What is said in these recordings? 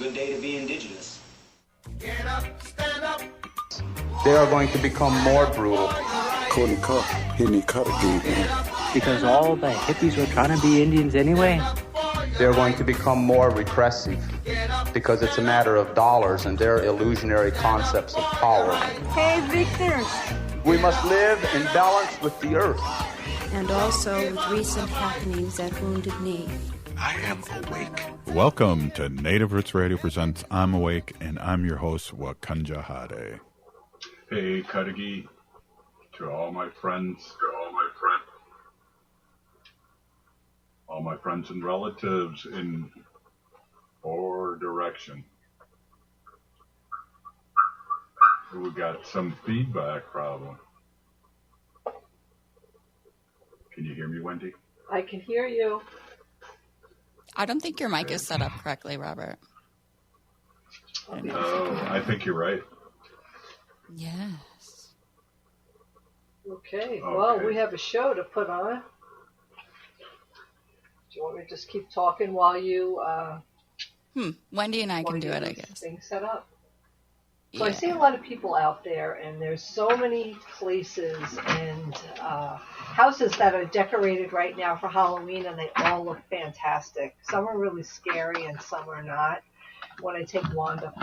good day to be indigenous. Get up, stand up. They are going to become more brutal. Because all the hippies were trying to be Indians anyway. They're going to become more repressive because it's a matter of dollars and their illusionary concepts of power. Hey, Victor. We must live in balance with the earth. And also with recent happenings at Wounded Knee. I am awake. Welcome to Native Roots Radio presents I'm Awake, and I'm your host, Wakanja Hade. Hey, Kadagi, to all my friends, all my friends and relatives in four direction. We got some feedback problem. Can you hear me, Wendy? I can hear you. I don't think your mic is set up correctly, Robert. I think you're right. Yes. Okay, well, we have a show to put on. Do you want me to just keep talking while you... Wendy and I can do it, I guess. Things set up. So Yeah. I see a lot of people out there, and there's so many places and houses that are decorated right now for Halloween, and they all look fantastic. Some are really scary, and some are not. When I take Wanda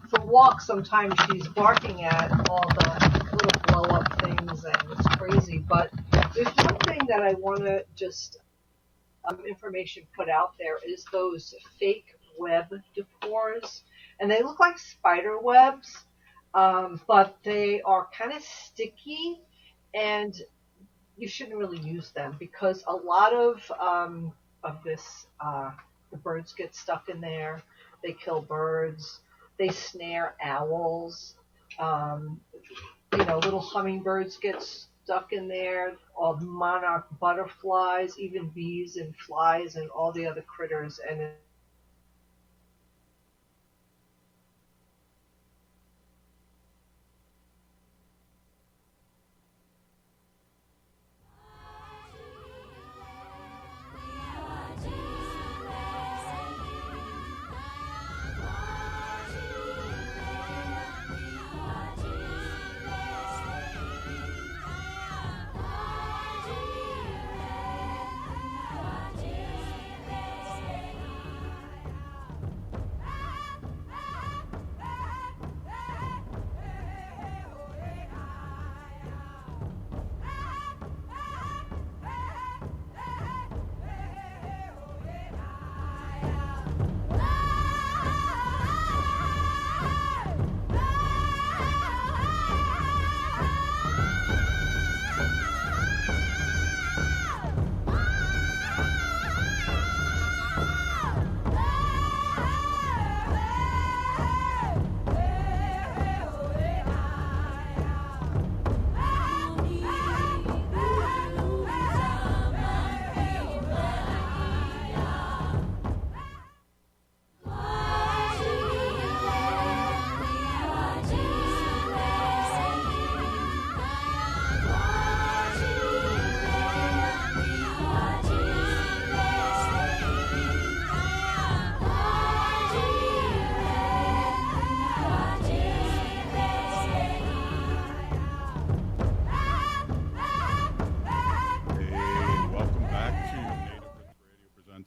for walks, sometimes she's barking at all the little blow-up things, and it's crazy. But there's one thing that I want to just information put out there is those fake web decors. And they look like spider webs, but they are kind of sticky, and you shouldn't really use them because a lot of this, the birds get stuck in there. They kill birds. They snare owls. Little hummingbirds get stuck in there. All the monarch butterflies, even bees and flies and all the other critters. And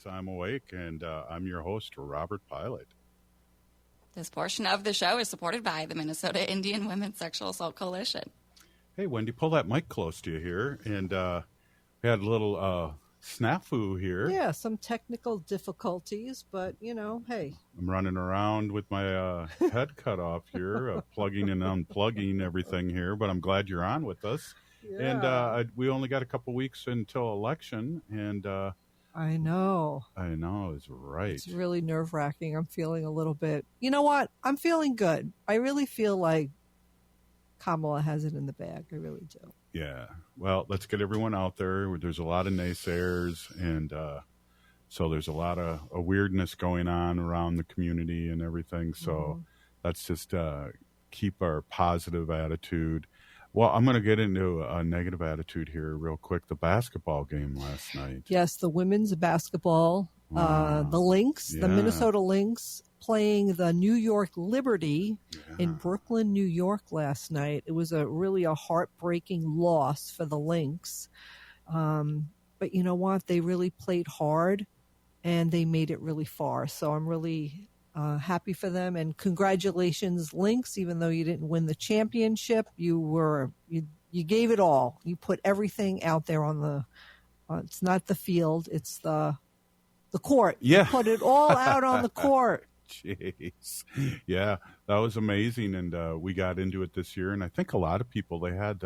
I'm Awake, and I'm your host, Robert Pilot. This portion of the show is supported by the Minnesota Indian Women's Sexual Assault Coalition. Hey, Wendy, pull that mic close to you here. And we had a little snafu here. Yeah, some technical difficulties, but, hey. I'm running around with my head cut off here, plugging and unplugging everything here, but I'm glad you're on with us. Yeah. And we only got a couple weeks until election, and... I know, it's right. It's really nerve-wracking. I'm feeling a little bit... You know what? I'm feeling good. I really feel like Kamala has it in the bag. I really do. Yeah. Well, let's get everyone out there. There's a lot of naysayers, and so there's a lot of weirdness going on around the community and everything. So let's just keep our positive attitude. Well, I'm going to get into a negative attitude here real quick. The basketball game last night. Yes, the women's basketball, the Lynx, the Minnesota Lynx playing the New York Liberty in Brooklyn, New York last night. It was really a heartbreaking loss for the Lynx. But you know what? They really played hard, and they made it really far. So I'm really happy for them. And congratulations, Lynx, even though you didn't win the championship, you gave it all. You put everything out there on it's not the field, it's the court. Yeah. You put it all out on the court. Jeez. Yeah, that was amazing. And we got into it this year. And I think a lot of people, they had,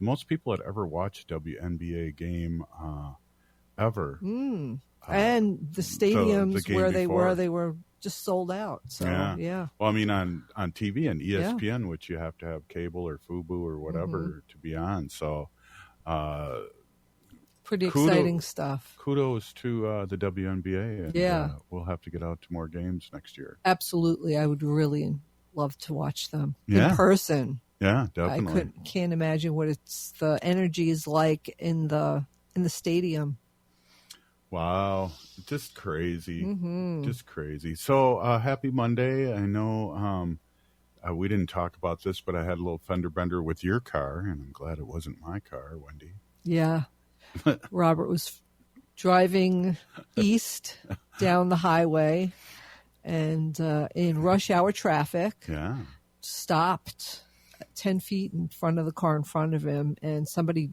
most people had ever watched a WNBA game ever. And the stadiums game where before. they were just sold out. So, yeah. Well, I mean, on TV and ESPN, which you have to have cable or FUBU or whatever to be on. So, pretty exciting stuff. Kudos to the WNBA. And, we'll have to get out to more games next year. Absolutely. I would really love to watch them in person. Yeah, definitely. I can't imagine what the energy is like in the stadium. Wow, just crazy, just crazy. So happy Monday. I know we didn't talk about this, but I had a little fender bender with your car, and I'm glad it wasn't my car, Wendy. Yeah. Robert was driving east down the highway and in rush hour traffic. Yeah. Stopped 10 feet in front of the car in front of him, and somebody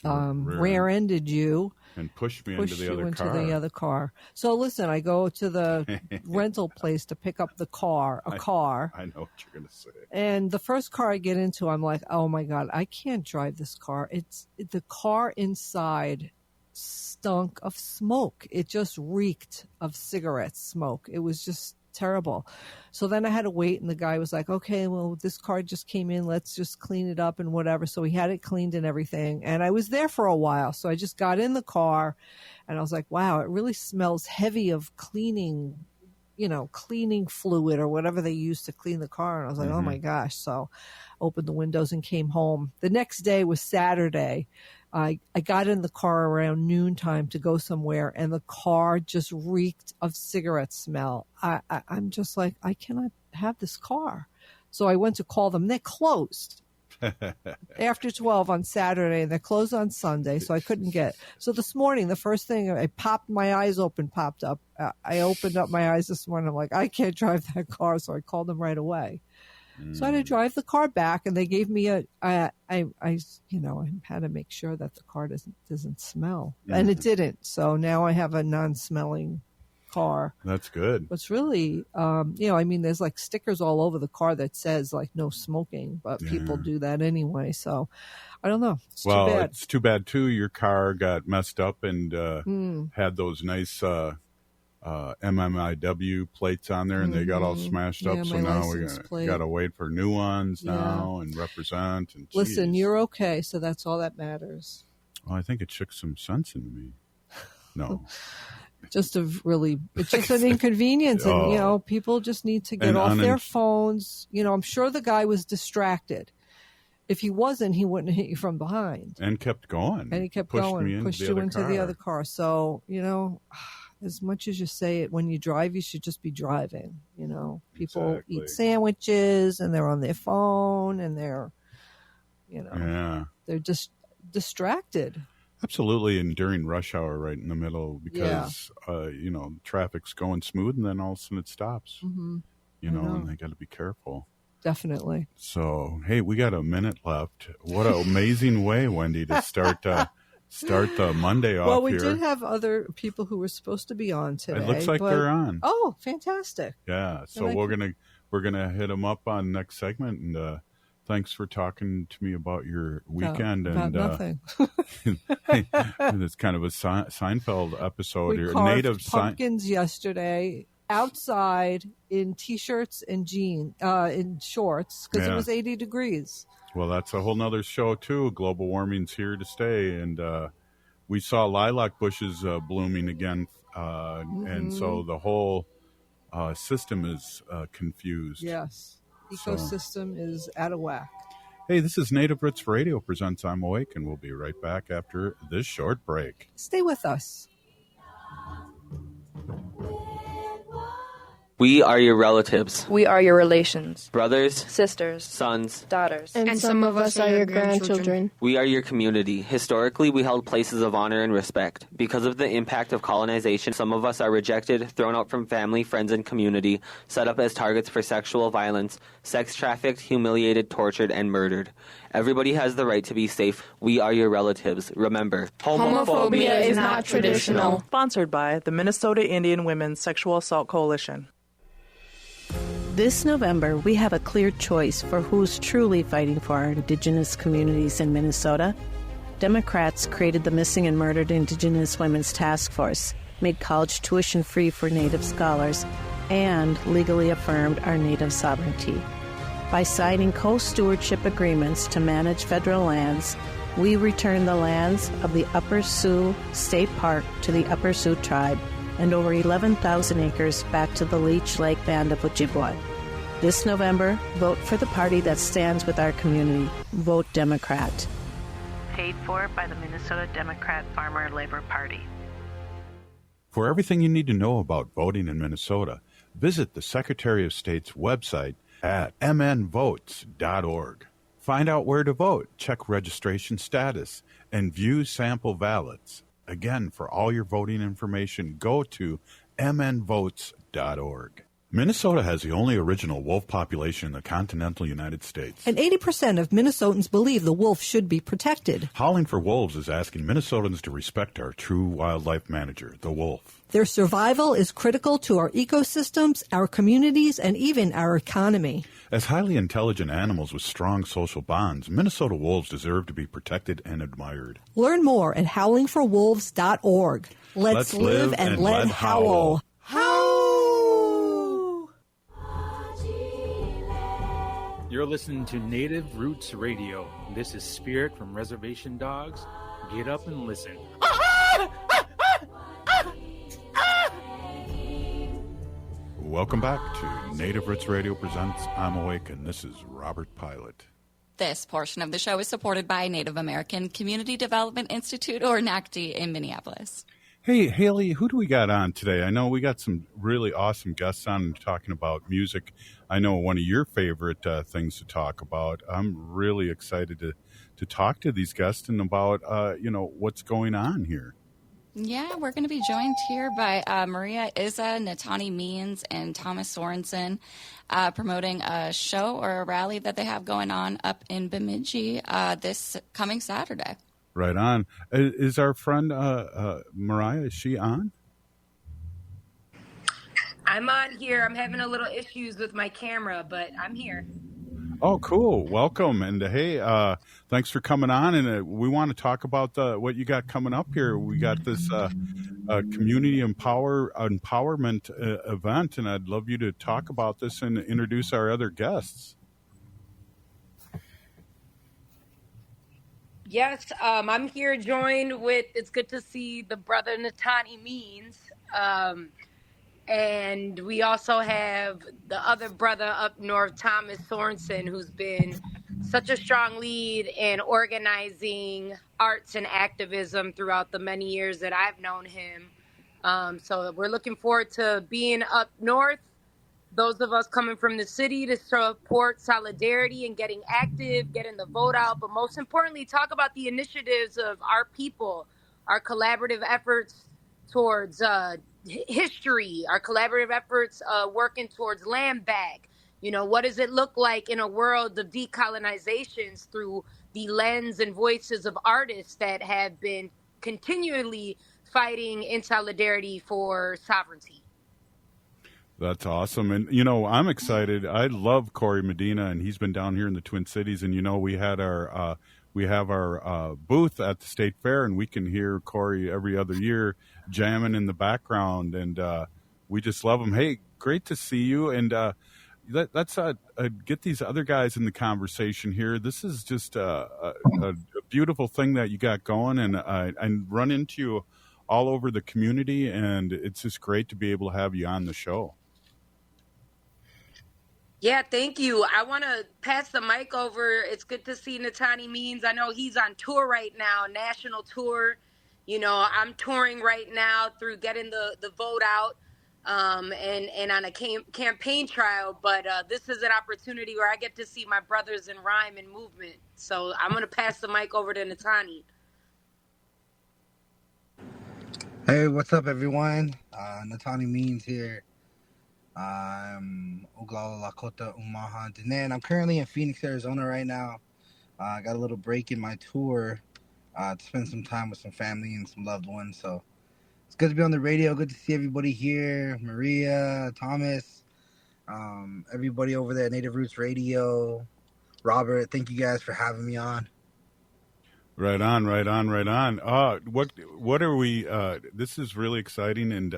rear-ended you. And pushed me into the other car. So listen, I go to the rental place to pick up a car. I know what you're going to say. And the first car I get into, I'm like, oh my God, I can't drive this car. The car inside stunk of smoke. It just reeked of cigarette smoke. It was just terrible. So then I had to wait, and the guy was like, okay, well, this car just came in, let's just clean it up and whatever. So he had it cleaned and everything, and I was there for a while. So I just got in the car, and I was like, wow, it really smells heavy of cleaning fluid or whatever they use to clean the car. And I was like, oh my gosh. So opened the windows and came home. The next day was Saturday. I got in the car around noontime to go somewhere, and the car just reeked of cigarette smell. I'm just like, I cannot have this car. So I went to call them. They're closed after 12 on Saturday, and they're closed on Sunday, so I couldn't get. So this morning, the first thing I popped my eyes open, popped up. I opened up my eyes this morning. I'm like, I can't drive that car, so I called them right away. So I had to drive the car back, and they gave me I had to make sure that the car doesn't smell, and it didn't. So now I have a non-smelling car. That's good. But it's really, there's like stickers all over the car that says like no smoking, but people do that anyway. So I don't know. It's too bad. It's too bad too. Your car got messed up and had those nice MMIW plates on there, and they got all smashed up. So now we got to wait for new ones now and represent. And listen, you're okay, so that's all that matters. Well, I think it shook some sense into me. No. It's just an inconvenience, and people just need to get off their phones. I'm sure the guy was distracted. If he wasn't, he wouldn't have hit you from behind. And kept going. And he kept going, pushed you into the other car. So, as much as you say it, when you drive, you should just be driving. People eat sandwiches, and they're on their phone, and they're just distracted. Absolutely, and during rush hour, right in the middle, because traffic's going smooth, and then all of a sudden it stops. And they got to be careful. Definitely. So, hey, we got a minute left. What an amazing way, Wendy, to start the Monday off. Well, we here. did have other people who were supposed to be on today. It looks like they're on. Oh, fantastic! Yeah, so we're gonna hit them up on next segment, and thanks for talking to me about your weekend. About nothing. It's kind of a Seinfeld episode we here. Carved pumpkins yesterday outside in t-shirts and in shorts because it was 80 degrees. Well, that's a whole nother show too. Global warming's here to stay, and we saw lilac bushes blooming again, and so the whole system is confused. Yes. Ecosystem is out of whack. Hey, this is Native Roots Radio presents I'm Awake, and we'll be right back after this short break. Stay with us. We are your relatives. We are your relations. Brothers, sisters, sons, daughters. And some of us are your grandchildren. We are your community. Historically, we held places of honor and respect. Because of the impact of colonization, some of us are rejected, thrown out from family, friends, and community, set up as targets for sexual violence, sex trafficked, humiliated, tortured, and murdered. Everybody has the right to be safe. We are your relatives. Remember, homophobia is not traditional. Sponsored by the Minnesota Indian Women's Sexual Assault Coalition. This November, we have a clear choice for who's truly fighting for our Indigenous communities in Minnesota. Democrats created the Missing and Murdered Indigenous Women's Task Force, made college tuition free for Native scholars, and legally affirmed our Native sovereignty. By signing co-stewardship agreements to manage federal lands, we return the lands of the Upper Sioux State Park to the Upper Sioux tribe and over 11,000 acres back to the Leech Lake Band of Ojibwa. This November, vote for the party that stands with our community. Vote Democrat. Paid for by the Minnesota Democrat Farmer Labor Party. For everything you need to know about voting in Minnesota, visit the Secretary of State's website at mnvotes.org. Find out where to vote, check registration status, and view sample ballots. Again, for all your voting information, go to mnvotes.org. Minnesota has the only original wolf population in the continental United States. And 80% of Minnesotans believe the wolf should be protected. Howling for Wolves is asking Minnesotans to respect our true wildlife manager, the wolf. Their survival is critical to our ecosystems, our communities, and even our economy. As highly intelligent animals with strong social bonds, Minnesota wolves deserve to be protected and admired. Learn more at howlingforwolves.org. Let's live and let howl. Howl! You're listening to Native Roots Radio. This is Spirit from Reservation Dogs. Get up and listen. Welcome back to Native Roots Radio presents I'm Awake, and this is Robert Pilot. This portion of the show is supported by Native American Community Development Institute, or NACD, in Minneapolis. Hey, Haley, who do we got on today? I know we got some really awesome guests on talking about music. I know one of your favorite things to talk about. I'm really excited to talk to these guests and about, what's going on here. Yeah, we're going to be joined here by Maria Izza, Nataanii Means, and Thomas Sorenson, promoting a show or a rally that they have going on up in Bemidji this coming Saturday. Right on. Is our friend Mariah, is she on? I'm on here. I'm having a little issues with my camera, but I'm here. Oh, cool. Welcome. And hey, thanks for coming on. And we want to talk about what you got coming up here. We got this community empowerment event, and I'd love you to talk about this and introduce our other guests. Yes, I'm here joined with, it's good to see the brother Nataanii Means. And we also have the other brother up north, Thomas Sorenson, who's been such a strong lead in organizing arts and activism throughout the many years that I've known him. So we're looking forward to being up north, those of us coming from the city, to support solidarity and getting active, getting the vote out, but most importantly, talk about the initiatives of our people, our collaborative efforts towards history, our collaborative efforts working towards land back. You know, what does it look like in a world of decolonizations through the lens and voices of artists that have been continually fighting in solidarity for sovereignty? That's awesome. And, I'm excited. I love Corey Medina, and he's been down here in the Twin Cities. And, we had we have our booth at the State Fair, and we can hear Corey every other year jamming in the background. And we just love him. Hey, great to see you. And let's get these other guys in the conversation here. This is just a beautiful thing that you got going. And I run into you all over the community, and it's just great to be able to have you on the show. Yeah, thank you. I want to pass the mic over. It's good to see Nataanii Means. I know he's on tour right now, national tour. I'm touring right now through getting the vote out. and on a campaign trail. But this is an opportunity where I get to see my brothers in rhyme and movement. So I'm going to pass the mic over to Nataanii. Hey, what's up, everyone? Nataanii Means here. I'm Oglala Lakota Umaha Dinan. I'm currently in Phoenix, Arizona right now. I got a little break in my tour to spend some time with some family and some loved ones. So it's good to be on the radio. Good to see everybody here. Maria, Thomas, everybody over there at Native Roots Radio. Robert, thank you guys for having me on. Right on. What are we? This is really exciting, and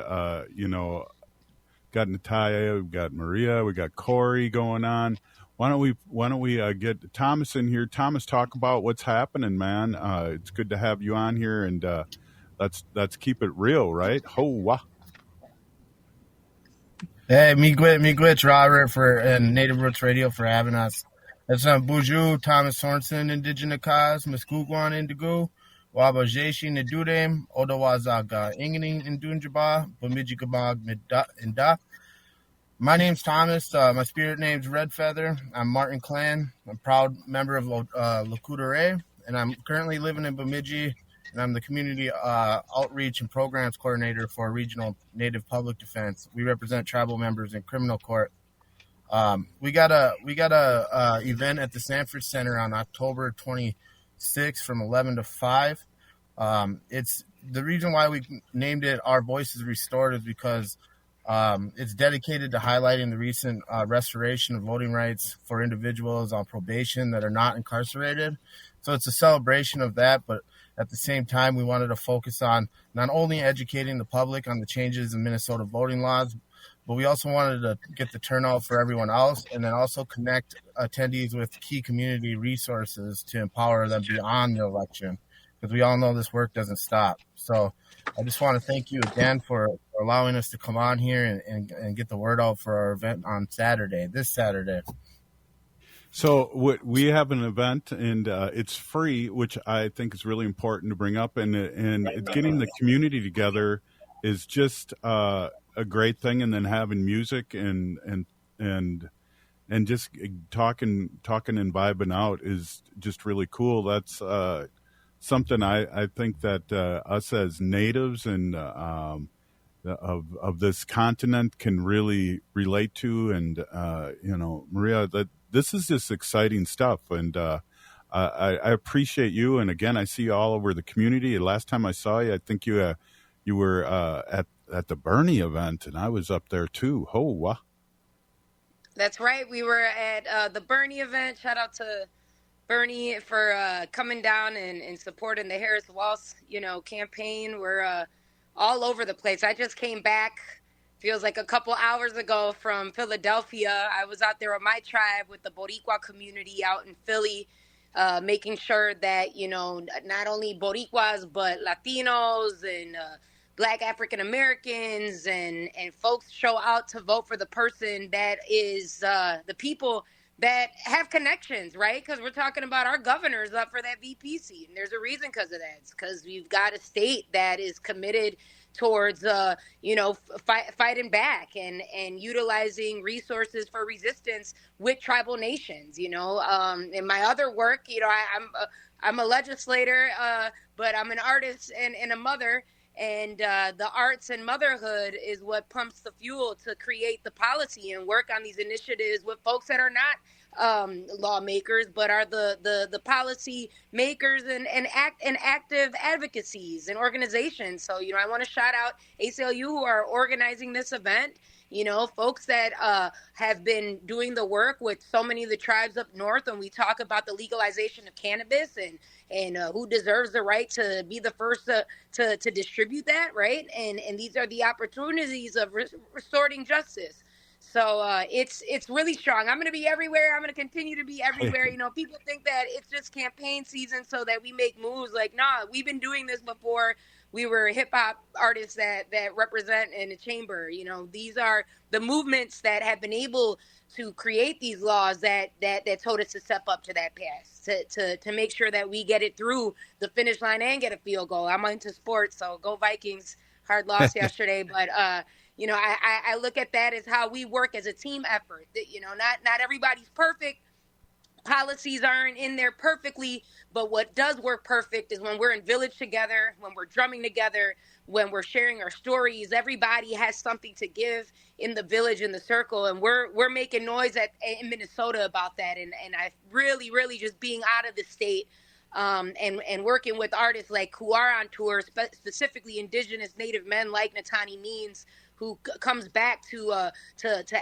got Natalia, we've got Maria, we got Corey going on. Why don't we get Thomas in here? Thomas, talk about what's happening, man. It's good to have you on here, and let's keep it real, right? Ho-wah. Hey, miigwech, Robert and Native Roots Radio for having us. It's Buju, Thomas Sorenson, Indigenous Cause, Muskugwan Indigo, Wabajeshi Nedudem, Odawazaga, Ingening Indunjaba, Bemidji MN Inda. My name's Thomas. My spirit name's Red Feather. I'm Martin Clan. I'm a proud member of Lakota Ray, and I'm currently living in Bemidji, and I'm the community outreach and programs coordinator for Regional Native Public Defense. We represent tribal members in criminal court. We got a event at the Sanford Center on October 26th from 11 to 5. It's the reason why we named it Our Voices Restored is because it's dedicated to highlighting the recent restoration of voting rights for individuals on probation that are not incarcerated. So it's a celebration of that, but at the same time, we wanted to focus on not only educating the public on the changes in Minnesota voting laws, but we also wanted to get the turnout for everyone else and then also connect attendees with key community resources to empower them beyond the election, because we all know this work doesn't stop. So I just want to thank you again for allowing us to come on here and get the word out for our event on this Saturday. So we have an event, and it's free, which I think is really important to bring up, and getting the community together is just a great thing, and then having music and just talking and vibing out is just really cool. That's something I think that us as natives and of this continent can really relate to, and Maria, that this is just exciting stuff, and I appreciate you. And again, I see you all over the community. Last time I saw you, I think you were at the Bernie event, and I was up there too. Ho-wah. That's right. We were at the Bernie event. Shout out to Bernie for coming down and supporting the Harris Walsh, campaign. We're all over the place. I just came back, feels like a couple hours ago, from Philadelphia. I was out there with my tribe, with the Boricua community out in Philly, making sure that, not only Boricuas, but Latinos and Black African Americans and folks show out to vote for the person that is the people that have connections, right? Because we're talking about our governors up for that VP seat. And there's a reason because of that. It's because we've got a state that is committed towards, fighting back and utilizing resources for resistance with tribal nations, In my other work, I'm a legislator, but I'm an artist and a mother. And the arts and motherhood is what pumps the fuel to create the policy and work on these initiatives with folks that are not lawmakers, but are the policy makers and active advocacies and organizations. So, I want to shout out ACLU who are organizing this event. Folks that have been doing the work with so many of the tribes up north when we talk about the legalization of cannabis and who deserves the right to be the first to distribute that, right? And these are the opportunities of restoring justice. So it's really strong. I'm going to be everywhere. I'm going to continue to be everywhere. People think that it's just campaign season so that we make moves. Like, nah, we've been doing this before. We were hip hop artists that represent in a chamber. These are the movements that have been able to create these laws that told us to step up to that pass, to make sure that we get it through the finish line and get a field goal. I'm into sports, so go Vikings. Hard loss yesterday, but I look at that as how we work as a team effort. Not everybody's perfect. Policies aren't in there perfectly, but what does work perfect is when we're in village together, when we're drumming together, when we're sharing our stories. Everybody has something to give in the village, in the circle, and we're making noise in Minnesota about that. And I really, really just being out of the state and working with artists like who are on tour, specifically Indigenous Native men like Nataanii Means, who comes back to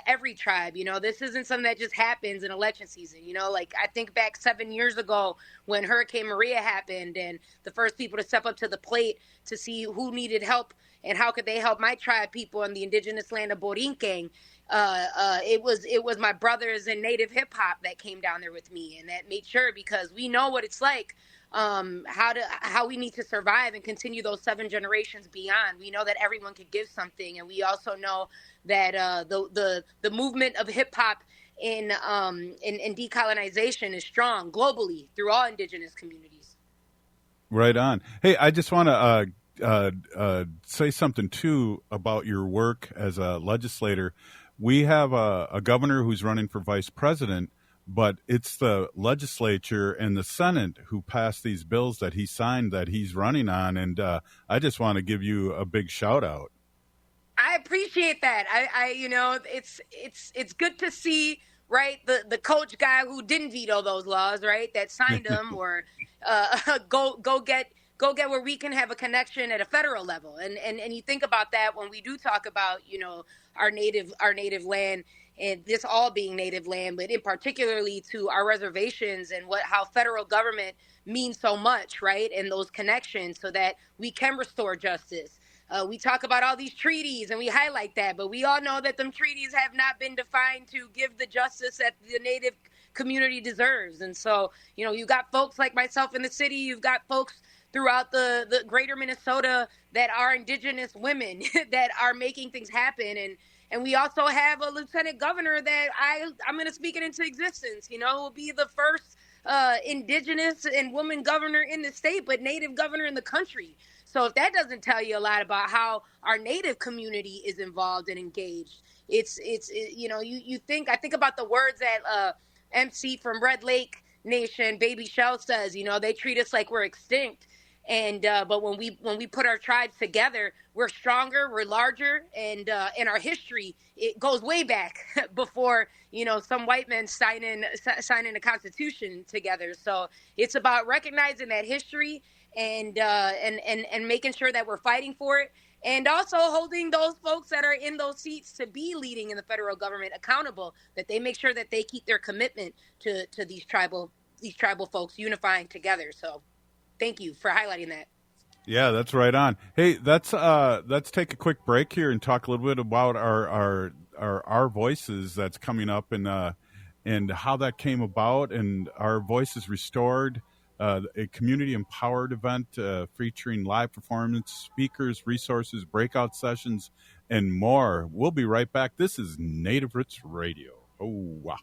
every tribe. This isn't something that just happens in election season. Like I think back 7 years ago when Hurricane Maria happened, and the first people to step up to the plate to see who needed help and how could they help my tribe people in the indigenous land of Borinquen. It was my brothers in Native hip hop that came down there with me, and that made sure, because we know what it's like, how we need to survive and continue those 7 generations beyond. We know that everyone could give something, and we also know that the movement of hip hop in decolonization is strong globally through all indigenous communities. Right on. Hey, I just want to say something too about your work as a legislator. We have a governor who's running for vice president, but it's the legislature and the Senate who passed these bills that he signed that he's running on. And I just want to give you a big shout out. I appreciate that. It's good to see, right, the coach guy who didn't veto those laws, right, that signed them, or go get where we can have a connection at a federal level. And you think about that when we do talk about, our native land, and this all being native land, but in particularly to our reservations and how federal government means so much, right? And those connections so that we can restore justice. We talk about all these treaties and we highlight that, but we all know that them treaties have not been defined to give the justice that the native community deserves. And so, you've got folks like myself in the city, you've got folks throughout the greater Minnesota that are indigenous women that are making things happen. And we also have a lieutenant governor that I'm going to speak it into existence, will be the first indigenous and woman governor in the state, but native governor in the country. So if that doesn't tell you a lot about how our native community is involved and engaged, I think about the words that MC from Red Lake Nation, Baby Shell, says, they treat us like we're extinct. And but when we put our tribes together, we're stronger, we're larger, and in our history, it goes way back before some white men signing the Constitution together. So it's about recognizing that history and making sure that we're fighting for it, and also holding those folks that are in those seats to be leading in the federal government accountable, that they make sure that they keep their commitment to these tribal folks unifying together. So thank you for highlighting that. Yeah, that's right on. Hey, let's take a quick break here and talk a little bit about our voices that's coming up, and how that came about, and our Voices Restored, a community empowered event featuring live performance, speakers, resources, breakout sessions, and more. We'll be right back. This is Native Roots Radio. Oh, wow.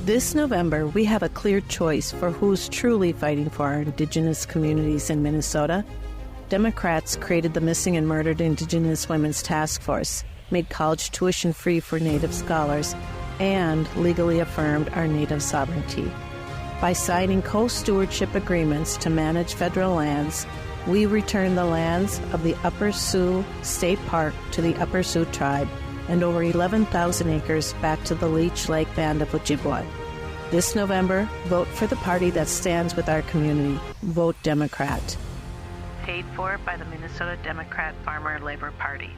This November, we have a clear choice for who's truly fighting for our Indigenous communities in Minnesota. Democrats created the Missing and Murdered Indigenous Women's Task Force, made college tuition free for Native scholars, and legally affirmed our Native sovereignty. By signing co-stewardship agreements to manage federal lands, we return the lands of the Upper Sioux State Park to the Upper Sioux tribe, and over 11,000 acres back to the Leech Lake Band of Ojibwa. This November, vote for the party that stands with our community. Vote Democrat. Paid for by the Minnesota Democrat Farmer Labor Party.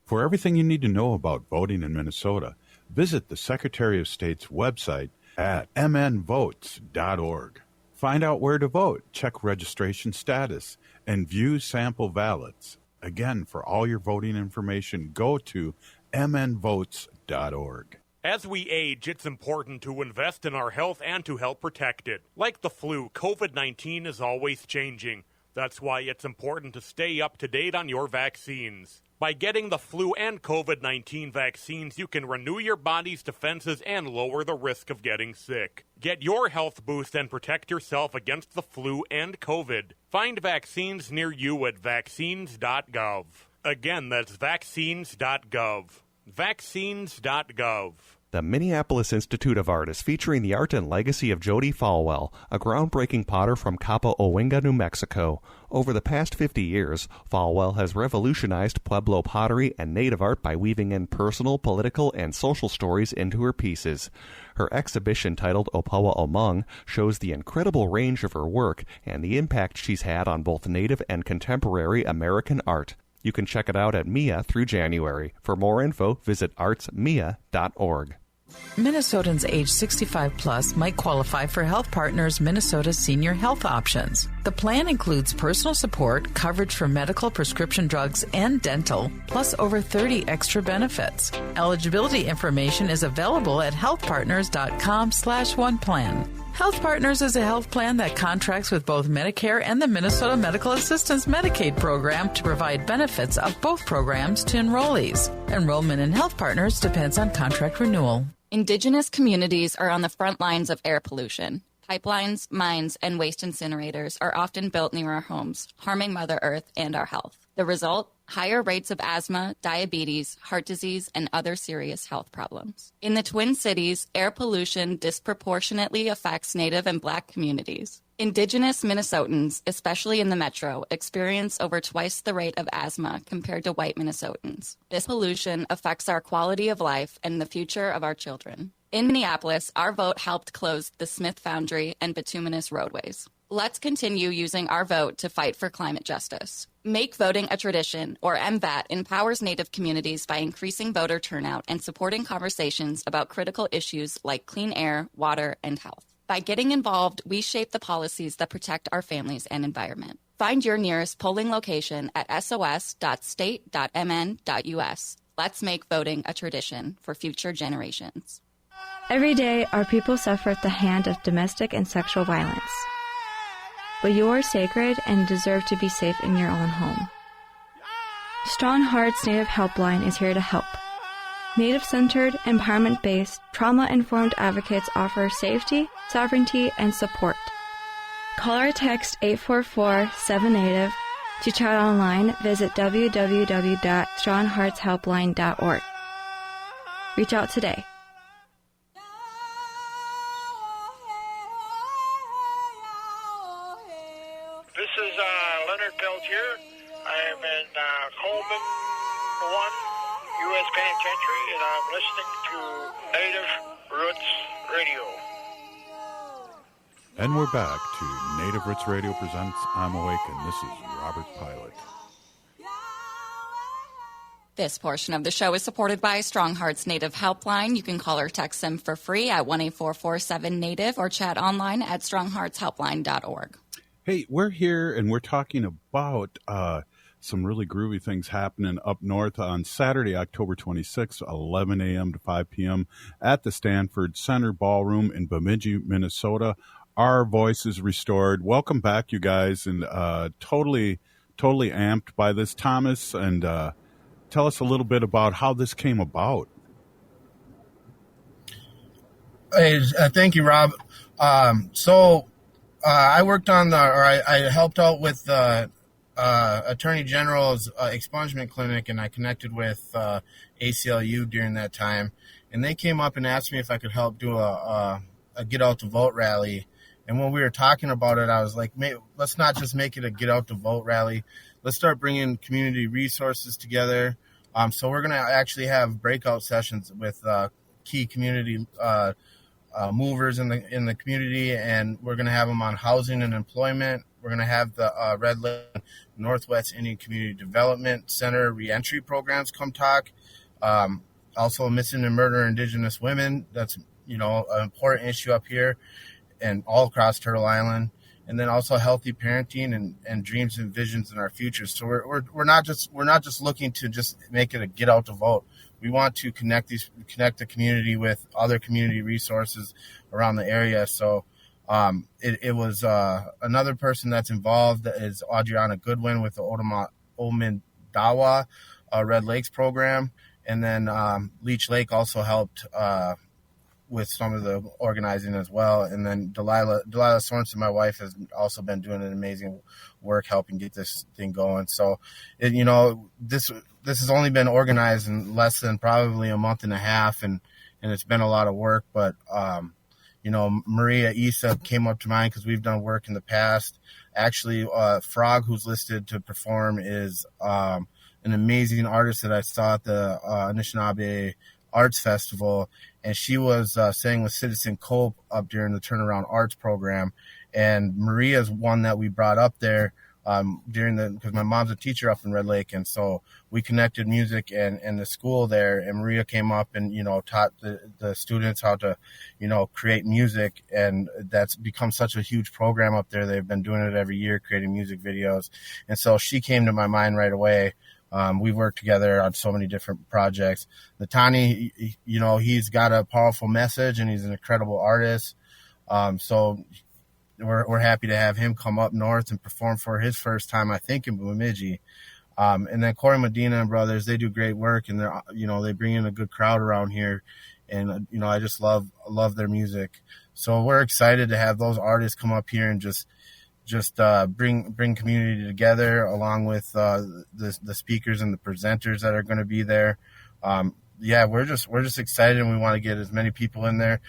For everything you need to know about voting in Minnesota, visit the Secretary of State's website at mnvotes.org. Find out where to vote, check registration status, and view sample ballots. Again, for all your voting information, go to mnvotes.org. As we age, it's important to invest in our health and to help protect it. Like the flu, COVID-19 is always changing. That's why it's important to stay up to date on your vaccines. By getting the flu and COVID-19 vaccines, you can renew your body's defenses and lower the risk of getting sick. Get your health boost and protect yourself against the flu and COVID. Find vaccines near you at vaccines.gov. Again, that's vaccines.gov. Vaccines.gov. The Minneapolis Institute of Art is featuring the art and legacy of Jody Falwell, a groundbreaking potter from Cabo Owinga, New Mexico. Over the past 50 years, Falwell has revolutionized Pueblo pottery and native art by weaving in personal, political, and social stories into her pieces. Her exhibition titled Opawa Omung shows the incredible range of her work and the impact she's had on both native and contemporary American art. You can check it out at MIA through January. For more info, visit artsmia.org. Minnesotans age 65 plus might qualify for Health Partners Minnesota Senior Health Options. The plan includes personal support, coverage for medical, prescription drugs, and dental, plus over 30 extra benefits. Eligibility information is available at healthpartners.com/oneplan. Health Partners is a health plan that contracts with both Medicare and the Minnesota Medical Assistance Medicaid program to provide benefits of both programs to enrollees. Enrollment in Health Partners depends on contract renewal. Indigenous communities are on the front lines of air pollution. Pipelines, mines, and waste incinerators are often built near our homes, harming Mother Earth and our health. The result? Higher rates of asthma, diabetes, heart disease, and other serious health problems. In the Twin Cities, air pollution disproportionately affects Native and Black communities. Indigenous Minnesotans, especially in the metro, experience over twice the rate of asthma compared to white Minnesotans. This pollution affects our quality of life and the future of our children. In Minneapolis, our vote helped close the Smith Foundry and bituminous roadways. Let's continue using our vote to fight for climate justice. Make voting a tradition, or MVAT, empowers Native communities by increasing voter turnout and supporting conversations about critical issues like clean air, water, and health. By getting involved, we shape the policies that protect our families and environment. Find your nearest polling location at sos.state.mn.us. Let's make voting a tradition for future generations. Every day, our people suffer at the hand of domestic and sexual violence. But you are sacred and deserve to be safe in your own home. Strong Hearts Native Helpline is here to help. Native-centered, empowerment-based, trauma-informed advocates offer safety, sovereignty, and support. Call or text 844-7NATIVE. To chat online, visit www.strongheartshelpline.org. Reach out today. This is Leonard Peltier. I am in Coleman 1 U.S. Penitentiary, and I'm listening to Native Roots Radio. And we're back to Native Roots Radio presents I'm Awake, and this is Robert Pilot. This portion of the show is supported by Strong Hearts Native Helpline. You can call or text them for free at 1-844-7-NATIVE or chat online at strongheartshelpline.org. Hey, we're here and we're talking about some really groovy things happening up north on Saturday, October 26th, 11 a.m. to 5 p.m. at the Stanford Center Ballroom in Bemidji, Minnesota. Our voice is restored. Welcome back, you guys, and totally amped by this, Thomas, and tell us a little bit about how this came about. Hey, thank you, Rob. I worked on I helped out with the Attorney General's expungement clinic, and I connected with ACLU during that time. And they came up and asked me if I could help do a Get Out to Vote rally. And when we were talking about it, I was like, let's not just make it a Get Out to Vote rally. Let's start bringing community resources together. So we're going to actually have breakout sessions with key community movers in the community, and we're going to have them on housing and employment. We're going to have the Red Lake Northwest Indian Community Development Center reentry programs come talk. Also, missing and murder Indigenous women. That's an important issue up here and all across Turtle Island. And then also healthy parenting and dreams and visions in our future. So we're not just looking to just make it a Get Out to Vote. We want to connect the community with other community resources around the area. So it was another person that's involved is Adriana Goodwin with the Omindawa Red Lakes program. And then Leech Lake also helped with some of the organizing as well. And then Delilah Sorenson, my wife, has also been doing an amazing work helping get this thing going. So, this has only been organized in less than probably a month and a half, and it's been a lot of work. But, Maria Isa came up to mind because we've done work in the past. Actually, Frog, who's listed to perform, is an amazing artist that I saw at the Anishinaabe Arts Festival, and she was sang with Citizen Cope up during the Turnaround Arts program. And Maria's one that we brought up there because my mom's a teacher up in Red Lake, and so we connected music and the school there. And Maria came up and taught the students how to create music, and that's become such a huge program up there. They've been doing it every year, creating music videos, and so she came to my mind right away. We've worked together on so many different projects. Nataanii, he's got a powerful message and he's an incredible artist. So we're happy to have him come up north and perform for his first time, I think, in Bemidji. And then Corey Medina and brothers, they do great work, and they're, they bring in a good crowd around here. And, I just love their music. So we're excited to have those artists come up here and just bring community together, along with the speakers and the presenters that are going to be there. We're just excited, and we want to get as many people in there.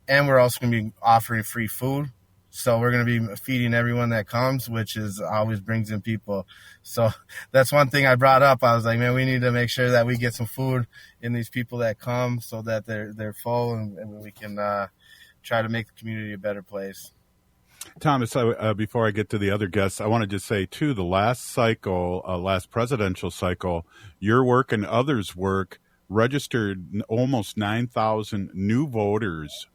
And we're also going to be offering free food. So we're going to be feeding everyone that comes, which always brings in people. So that's one thing I brought up. I was like, man, we need to make sure that we get some food in these people that come, so that they're full, and we can try to make the community a better place. Thomas, before I get to the other guests, I want to just say, too, the last presidential cycle, your work and others' work registered almost 9,000 new voters,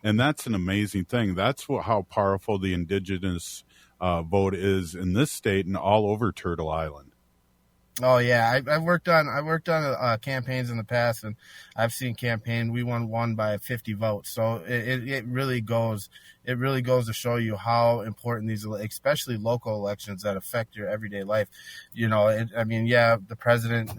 and that's an amazing thing. That's how powerful the indigenous vote is in this state and all over Turtle Island. Oh yeah, I've worked on campaigns in the past, and I've seen campaign. We won one by 50 votes. So it really goes to show you how important these, especially local elections that affect your everyday life. The president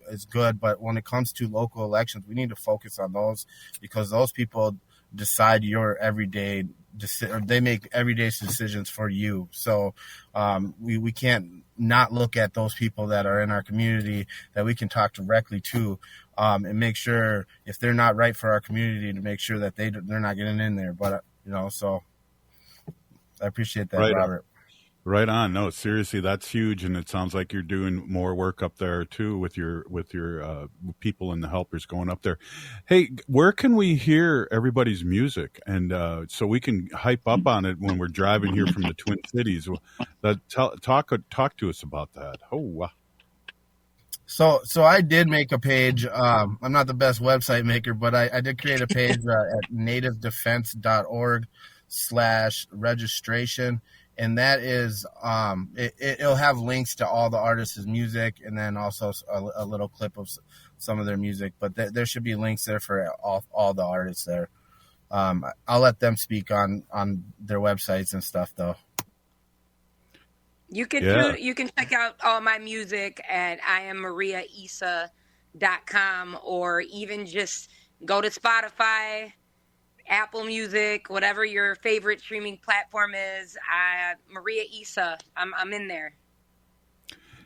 is good, but when it comes to local elections, we need to focus on those, because those people decide your everyday. They make everyday decisions for you. So we can't not look at those people that are in our community that we can talk directly to, and make sure, if they're not right for our community, to make sure that they're not getting in there. But so I appreciate that, Robert. Right on. No, seriously, that's huge, and it sounds like you're doing more work up there too with your people and the helpers going up there. Hey, where can we hear everybody's music, and so we can hype up on it when we're driving here from the Twin Cities? Talk to us about that. Oh, wow. So I did make a page. I'm not the best website maker, but I did create a page at nativedefense.org/registration. And that is, it'll have links to all the artists' music, and then also a little clip of some of their music. But there should be links there for all the artists there. I'll let them speak on their websites and stuff, though. You can check out all my music at IamMariaIsa.com, or even just go to Spotify, Apple Music, whatever your favorite streaming platform is. Maria Isa, I'm in there.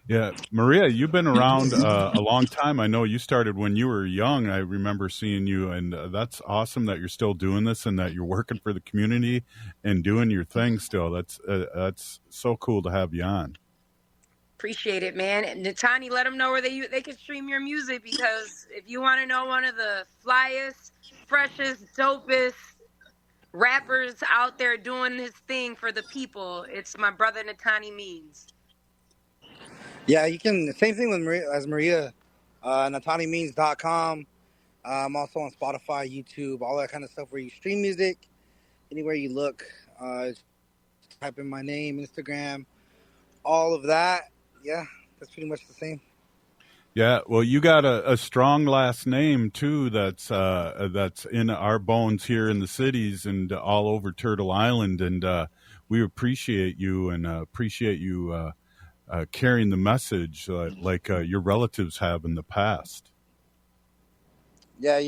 Yeah, Maria, you've been around a long time. I know you started when you were young. I remember seeing you, and that's awesome that you're still doing this and that you're working for the community and doing your thing still. That's so cool to have you on. Appreciate it, man. Nataanii, let them know where they can stream your music, because if you want to know one of the flyest, freshest, dopest rappers out there doing his thing for the people, it's my brother Nataanii Means. Yeah, you can. Same thing with Maria, NataaniiMeans.com. I'm also on Spotify, YouTube, all that kind of stuff where you stream music. Anywhere you look, type in my name, Instagram, all of that. Yeah, that's pretty much the same. Yeah, well, you got a strong last name too. That's in our bones here in the cities and all over Turtle Island, and we appreciate you and appreciate you carrying the message like your relatives have in the past? Yeah,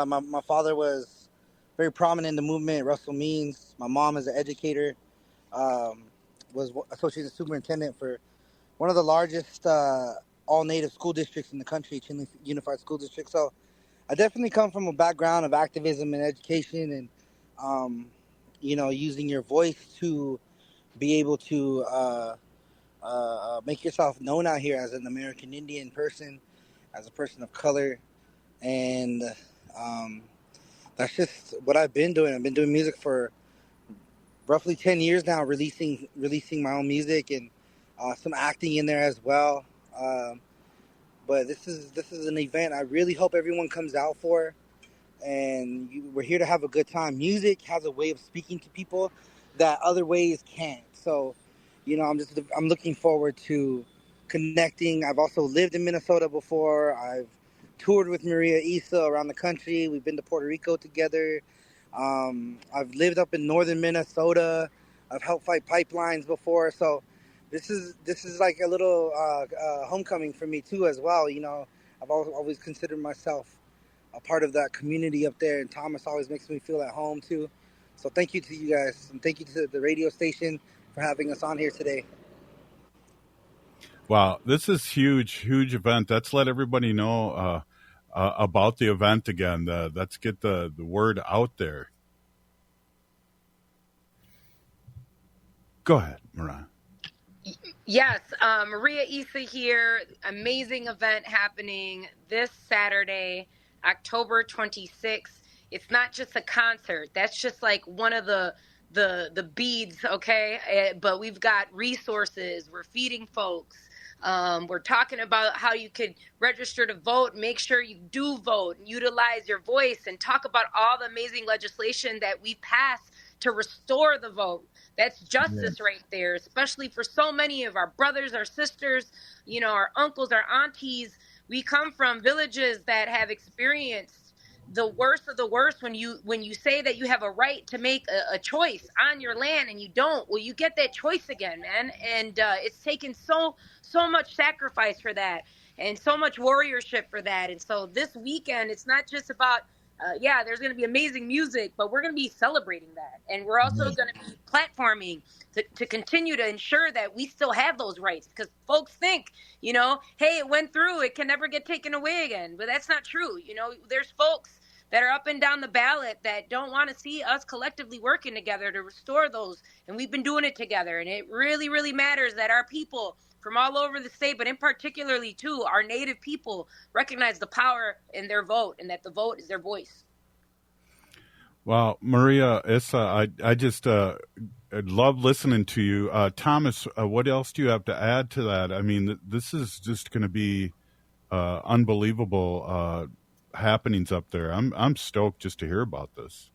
my father was very prominent in the movement. Russell Means. My mom is an educator. Was associate superintendent for one of the largest all-native school districts in the country, Chinle Unified School District. So I definitely come from a background of activism and education, and using your voice to be able to make yourself known out here as an American Indian person, as a person of color, and that's just what I've been doing. I've been doing music for roughly 10 years now, releasing my own music and some acting in there as well. But this is an event I really hope everyone comes out for, and we're here to have a good time. Music has a way of speaking to people that other ways can't. So, I'm looking forward to connecting. I've also lived in Minnesota before. I've toured with Maria Issa around the country. We've been to Puerto Rico together. I've lived up in northern Minnesota. I've helped fight pipelines before. So this is like a little homecoming for me too as well. I've always considered myself a part of that community up there, and Thomas always makes me feel at home too. So thank you to you guys, and thank you to the radio station for having us on here today. Wow, this is huge event. Let's let everybody know about the event again. Let's get the word out there. Go ahead, Mariah. Yes, Maria Issa here. Amazing event happening this Saturday, October 26th. It's not just a concert. That's just like one of the beads, okay? But we've got resources. We're feeding folks. We're talking about how you could register to vote, make sure you do vote, and utilize your voice, and talk about all the amazing legislation that we passed to restore the vote. That's justice right there, especially for so many of our brothers, our sisters, our uncles, our aunties. We come from villages that have experienced the worst of the worst when you say that you have a right to make a choice on your land and you don't. Well, you get that choice again, man. And it's taken so much sacrifice for that and so much warriorship for that. And so this weekend, it's not just about, there's going to be amazing music, but we're going to be celebrating that. And we're also going to be platforming to continue to ensure that we still have those rights, because folks think, hey, it went through, it can never get taken away again. But that's not true. There's folks that are up and down the ballot that don't want to see us collectively working together to restore those. And we've been doing it together. And it really, really matters that our people from all over the state, but in particularly too, our Native people, recognize the power in their vote, and that the vote is their voice. Well, Maria Issa, I just love listening to you. Thomas, what else do you have to add to that? I mean, this is just going to be unbelievable happenings up there. I'm stoked just to hear about this.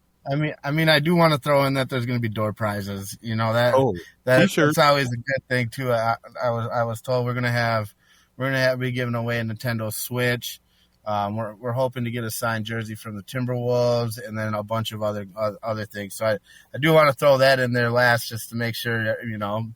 I mean, I do want to throw in that there's going to be door prizes. That's always a good thing too. I was told we're gonna be giving away a Nintendo Switch. We're hoping to get a signed jersey from the Timberwolves, and then a bunch of other things. So I do want to throw that in there last, just to make sure you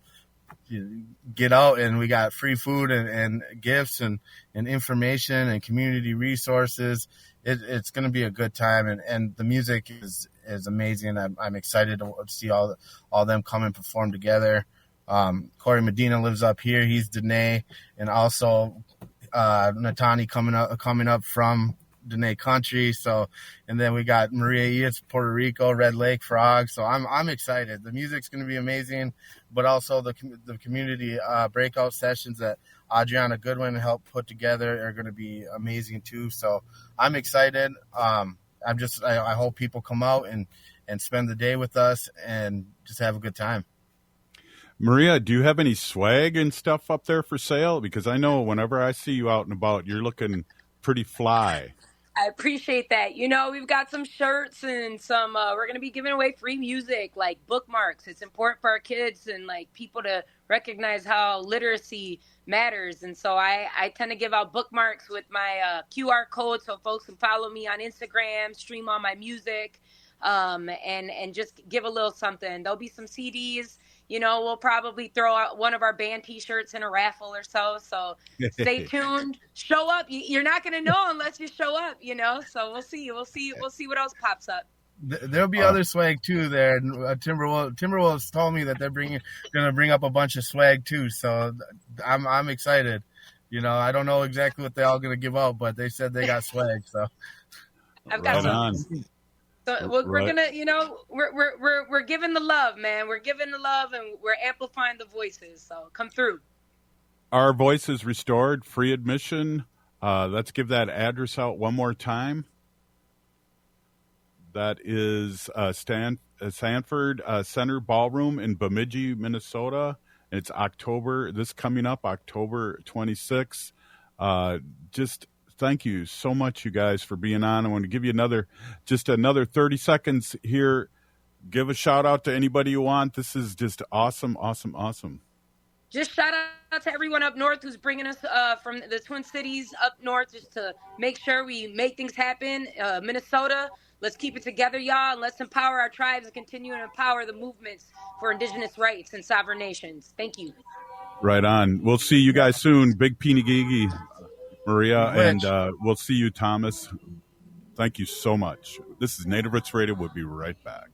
get out, and we got free food and gifts and information and community resources. It's going to be a good time, and the music is amazing. I'm excited to see all them come and perform together. Corey Medina lives up here. He's Dene, and also Nataanii coming up from Dene country. So, and then we got Maria Issa, Puerto Rico, Red Lake Frog. So I'm excited. The music's going to be amazing, but also the community breakout sessions that Adriana Goodwin helped put together are going to be amazing too. So I'm excited. I hope people come out and spend the day with us and just have a good time. Maria, do you have any swag and stuff up there for sale? Because I know whenever I see you out and about, you're looking pretty fly. I appreciate that. We've got some shirts and some, we're going to be giving away free music, like bookmarks. It's important for our kids and like people to recognize how literacy matters. And so I tend to give out bookmarks with my QR code so folks can follow me on Instagram, stream all my music, and just give a little something. There'll be some CDs. we'll probably throw out one of our band T-shirts in a raffle or so. So stay tuned. Show up. You're not going to know unless you show up. So we'll see. We'll see what else pops up. There'll be other swag too there. Timberwolves told me that they're going to bring up a bunch of swag too. So I'm excited. I don't know exactly what they're all going to give out, but they said they got swag. So I've got some. So we're gonna, we're giving the love, man. We're giving the love, and we're amplifying the voices. So come through. Our Voices Restored, free admission. Let's give that address out one more time. That is Sanford Center Ballroom in Bemidji, Minnesota. It's coming up October 26th. Just thank you so much, you guys, for being on. I want to give you another 30 seconds here. Give a shout out to anybody you want. This is just awesome, awesome, awesome. Just shout out to everyone up north who's bringing us from the Twin Cities up north just to make sure we make things happen. Minnesota, let's keep it together, y'all, and let's empower our tribes and continue to empower the movements for indigenous rights and sovereign nations. Thank you. Right on. We'll see you guys soon. Big Pinigigi, Maria, and we'll see you, Thomas. Thank you so much. This is Native Roots Radio. We'll be right back.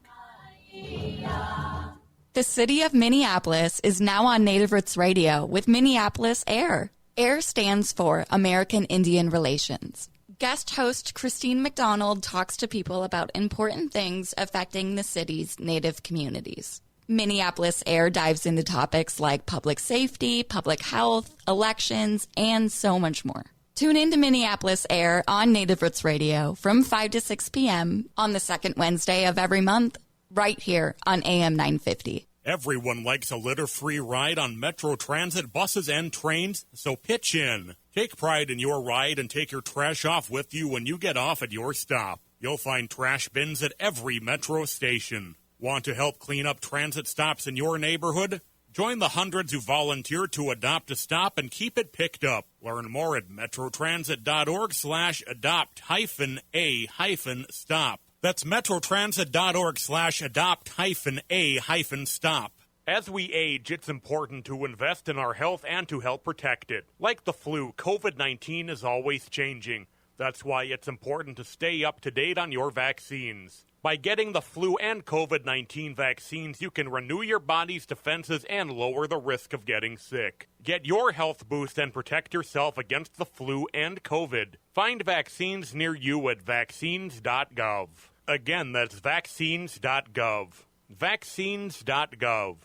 The city of Minneapolis is now on Native Roots Radio with Minneapolis AIR. AIR stands for American Indian Relations. Guest host Christine McDonald talks to people about important things affecting the city's Native communities. Minneapolis AIR dives into topics like public safety, public health, elections, and so much more. Tune in to Minneapolis AIR on Native Roots Radio from 5 to 6 p.m. on the second Wednesday of every month, right here on AM 950. Everyone likes a litter-free ride on Metro Transit buses and trains, so pitch in. Take pride in your ride and take your trash off with you when you get off at your stop. You'll find trash bins at every Metro station. Want to help clean up transit stops in your neighborhood? Join the hundreds who volunteer to adopt a stop and keep it picked up. Learn more at metrotransit.org/adopt-a-stop. That's metrotransit.org/adopt-a-stop. As we age, it's important to invest in our health and to help protect it. Like the flu, COVID-19 is always changing. That's why it's important to stay up to date on your vaccines. By getting the flu and COVID-19 vaccines, you can renew your body's defenses and lower the risk of getting sick. Get your health boost and protect yourself against the flu and COVID. Find vaccines near you at vaccines.gov. Again, that's vaccines.gov. Vaccines.gov.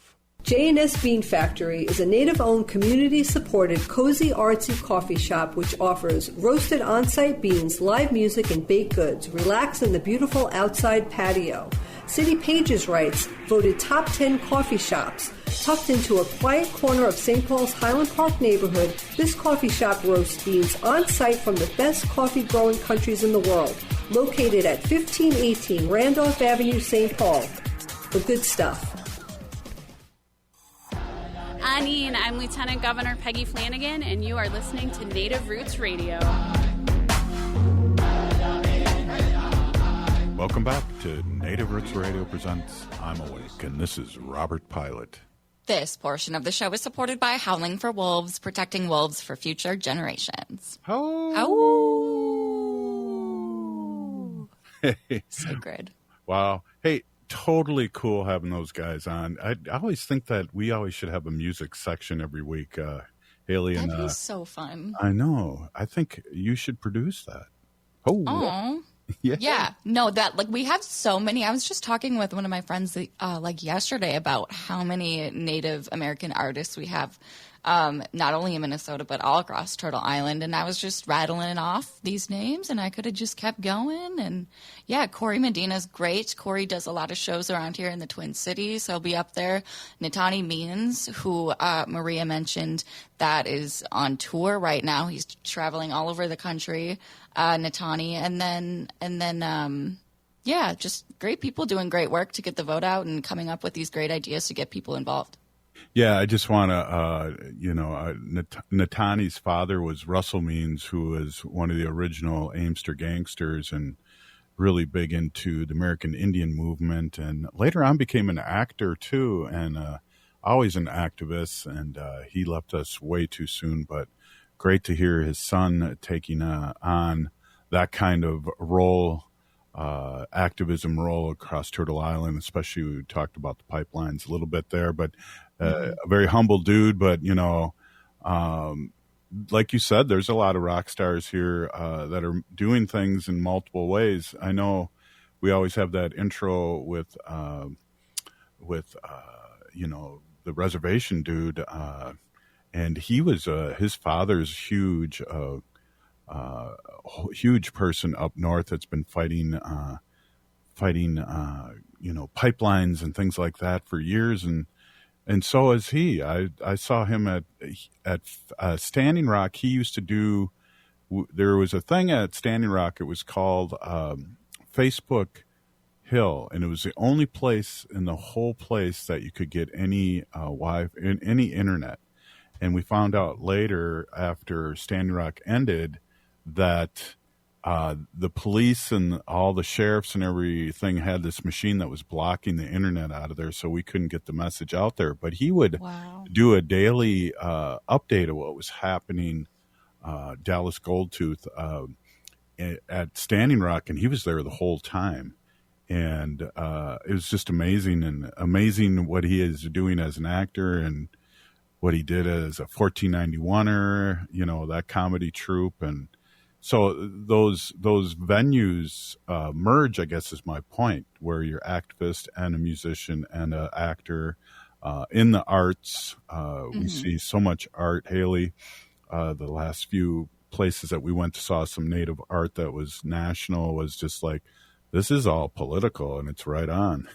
J&S Bean Factory is a native-owned, community-supported, cozy, artsy coffee shop which offers roasted on-site beans, live music, and baked goods. Relax in the beautiful outside patio. City Pages writes, voted top 10 coffee shops. Tucked into a quiet corner of St. Paul's Highland Park neighborhood, this coffee shop roasts beans on-site from the best coffee-growing countries in the world. Located at 1518 Randolph Avenue, St. Paul. The good stuff. Ani, and I'm Lieutenant Governor Peggy Flanagan, and you are listening to Native Roots Radio. Welcome back to Native Roots Radio presents I'm Awake, and this is Robert Pilot. This portion of the show is supported by Howling for Wolves, protecting wolves for future generations. Sacred. Wow. Hey, totally cool having those guys on. I always think that we always should have a music section every week, Haley. That'd be so fun. I know. I think you should produce that. Oh. Yeah. No, we have so many. I was just talking with one of my friends yesterday about how many Native American artists we have, not only in Minnesota, but all across Turtle Island. And I was just rattling off these names, and I could have just kept going. And yeah, Corey Medina's great. Corey does a lot of shows around here in the Twin Cities. He'll be up there. Nataanii Means, who Maria mentioned, that is on tour right now. He's traveling all over the country. Nataanii, and then just great people doing great work to get the vote out and coming up with these great ideas to get people involved. Yeah, I just want to, Nataanie's father was Russell Means, who was one of the original Amester gangsters and really big into the American Indian movement, and later on became an actor too, and always an activist, and he left us way too soon. But great to hear his son taking on that kind of role, activism role across Turtle Island, especially we talked about the pipelines a little bit there. But a very humble dude, but, like you said, there's a lot of rock stars here that are doing things in multiple ways. I know we always have that intro with the reservation dude, and he was his father's huge person up north that's been fighting pipelines and things like that for years, and so is he. I saw him at Standing Rock. He used to do. There was a thing at Standing Rock. It was called Facebook Hill, and it was the only place in the whole place that you could get any any internet. And we found out later, after Standing Rock ended, that the police and all the sheriffs and everything had this machine that was blocking the internet out of there, so we couldn't get the message out there. But he would do a daily update of what was happening, Dallas Goldtooth, at Standing Rock, and he was there the whole time. And it was just amazing what he is doing as an actor and what he did as a 1491er, that comedy troupe. And so those venues merge, I guess is my point, where you're activist and a musician and an actor in the arts. We see so much art, Haley. The last few places that we went to saw some Native art that was national was just like, this is all political, and it's right on.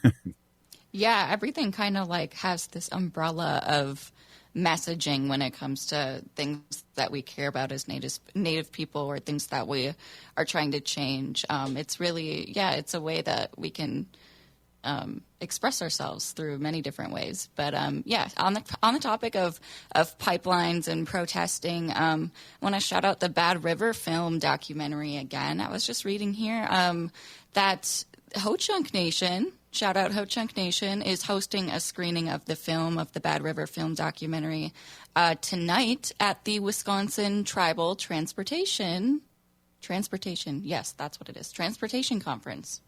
Yeah, everything kind of like has this umbrella of messaging when it comes to things that we care about as native people, or things that we are trying to change. It's really, it's a way that we can express ourselves through many different ways. But on the topic of pipelines and protesting, I want to shout out the Bad River film documentary again. I was just reading here that Ho-Chunk Nation, shout out Ho-Chunk Nation, is hosting a screening of the film, of the Bad River film documentary, tonight at the Wisconsin Tribal Transportation, yes, that's what it is, Transportation Conference.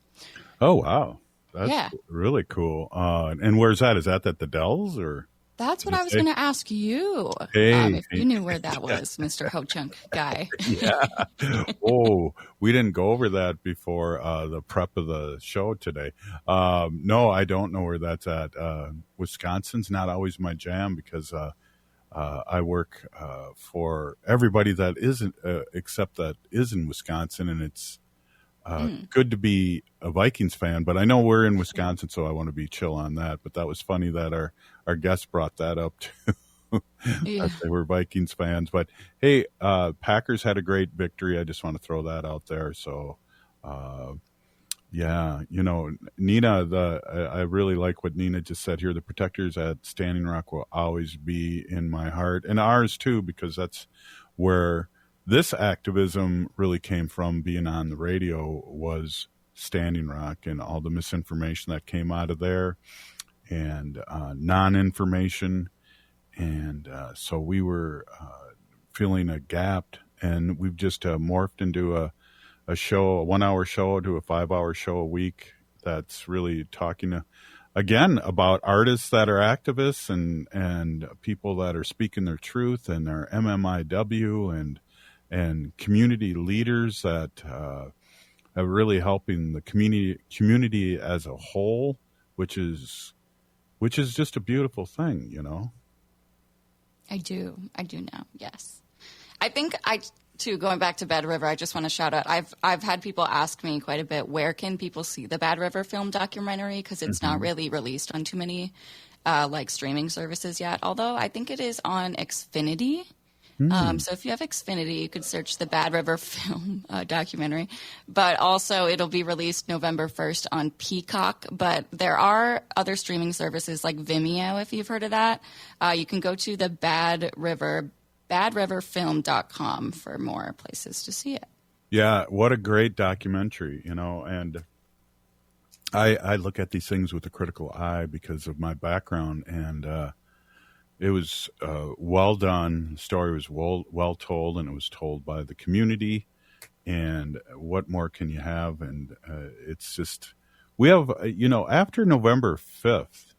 Oh, wow. That's really cool. And where's that? Is that at the Dells, or? That's what I was going to ask you. If you knew where that was, Mr. Ho-Chunk guy. Yeah. Oh, we didn't go over that before the prep of the show today. No, I don't know where that's at. Wisconsin's not always my jam because I work for everybody that isn't, except that is in Wisconsin, and it's good to be a Vikings fan, but I know we're in Wisconsin, so I want to be chill on that. But that was funny that our guest brought that up too. They were Vikings fans. But hey, Packers had a great victory. I just want to throw that out there. So, Nina, I really like what Nina just said here. The protectors at Standing Rock will always be in my heart, and ours too, because that's where this activism really came from. Being on the radio was Standing Rock and all the misinformation that came out of there, and non-information. And so we were feeling a gap, and we've just morphed into a show, a 1 hour show to a 5 hour show a week. That's really talking again about artists that are activists and people that are speaking their truth, and their MMIW and community leaders that are really helping the community as a whole, which is just a beautiful thing, I do now. Yes. I think too, going back to Bad River, I just want to shout out, I've had people ask me quite a bit, where can people see the Bad River film documentary? Because it's not really released on too many streaming services yet, although I think it is on Xfinity. So if you have Xfinity, you could search the Bad River film documentary. But also, it'll be released November 1st on Peacock. But there are other streaming services like Vimeo, if you've heard of that. You can go to the badriverfilm.com for more places to see it. Yeah, what a great documentary, and I look at these things with a critical eye because of my background, and well done. The story was well told, and it was told by the community. And what more can you have? And it's just, we have, after November 5th,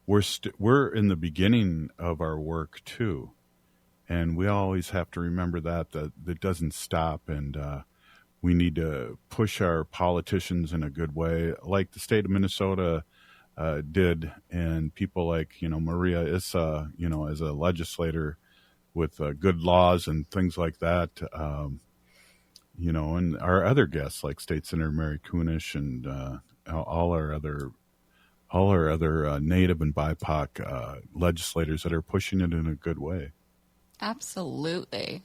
we're in the beginning of our work too. And we always have to remember that it doesn't stop. And we need to push our politicians in a good way, like the state of Minnesota did, and people like Maria Issa, as a legislator with good laws and things like that, and our other guests like State Senator Mary Kunesh and all our other Native and BIPOC legislators that are pushing it in a good way. Absolutely.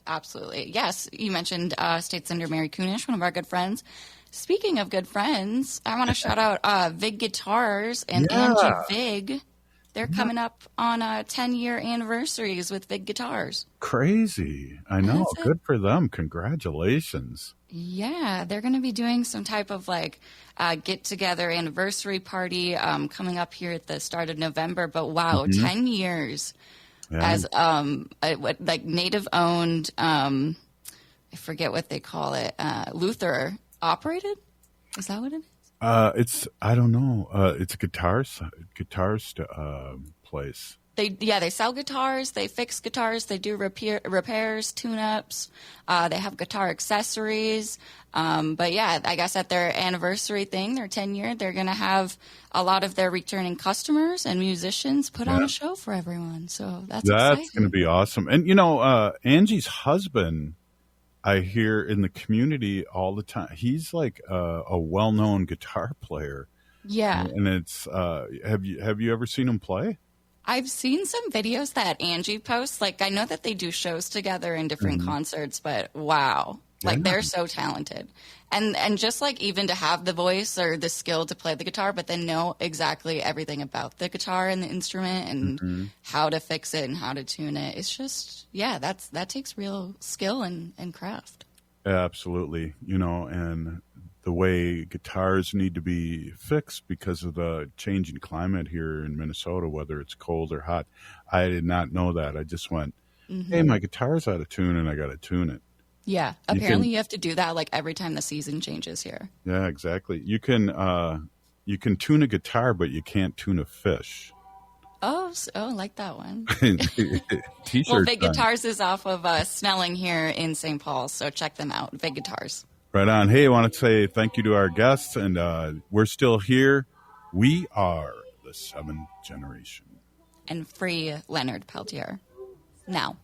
Yes, you mentioned State Senator Mary Kunesh, one of our good friends. Speaking of good friends, I want to shout out Vig Guitars and Angie Vig. They're coming up on 10-year anniversaries with Vig Guitars. Crazy. I know. Good for them. Congratulations. Yeah, they're going to be doing some type of get-together anniversary party coming up here at the start of November. But wow, 10 years as Native-owned, I forget what they call it, Luther operated? Is that what it is? I don't know. It's a guitarist place. They sell guitars, they fix guitars, they do repairs, tune-ups, they have guitar accessories. But yeah, I guess at their anniversary thing, their 10-year, they're going to have a lot of their returning customers and musicians put on a show for everyone. So that's exciting. Going to be awesome. And, Angie's husband, I hear in the community all the time. He's like a well-known guitar player. Yeah. And it's have you ever seen him play? I've seen some videos that Angie posts. I know that they do shows together in different concerts, but wow. They're so talented. And just even to have the voice or the skill to play the guitar, but then know exactly everything about the guitar and the instrument and how to fix it and how to tune it. It's just, that takes real skill and craft. Absolutely. And the way guitars need to be fixed because of the changing climate here in Minnesota, whether it's cold or hot. I did not know that. I just went, hey, my guitar's out of tune and I got to tune it. Yeah, apparently you have to do that every time the season changes here. Yeah, exactly. You can tune a guitar, but you can't tune a fish. Oh, like that one. T-shirt. Well, Vig Guitars is off of Snelling here in St. Paul, so check them out. Vig Guitars. Right on. Hey, I want to say thank you to our guests, and we're still here. We are the seventh generation. And free Leonard Peltier. Now.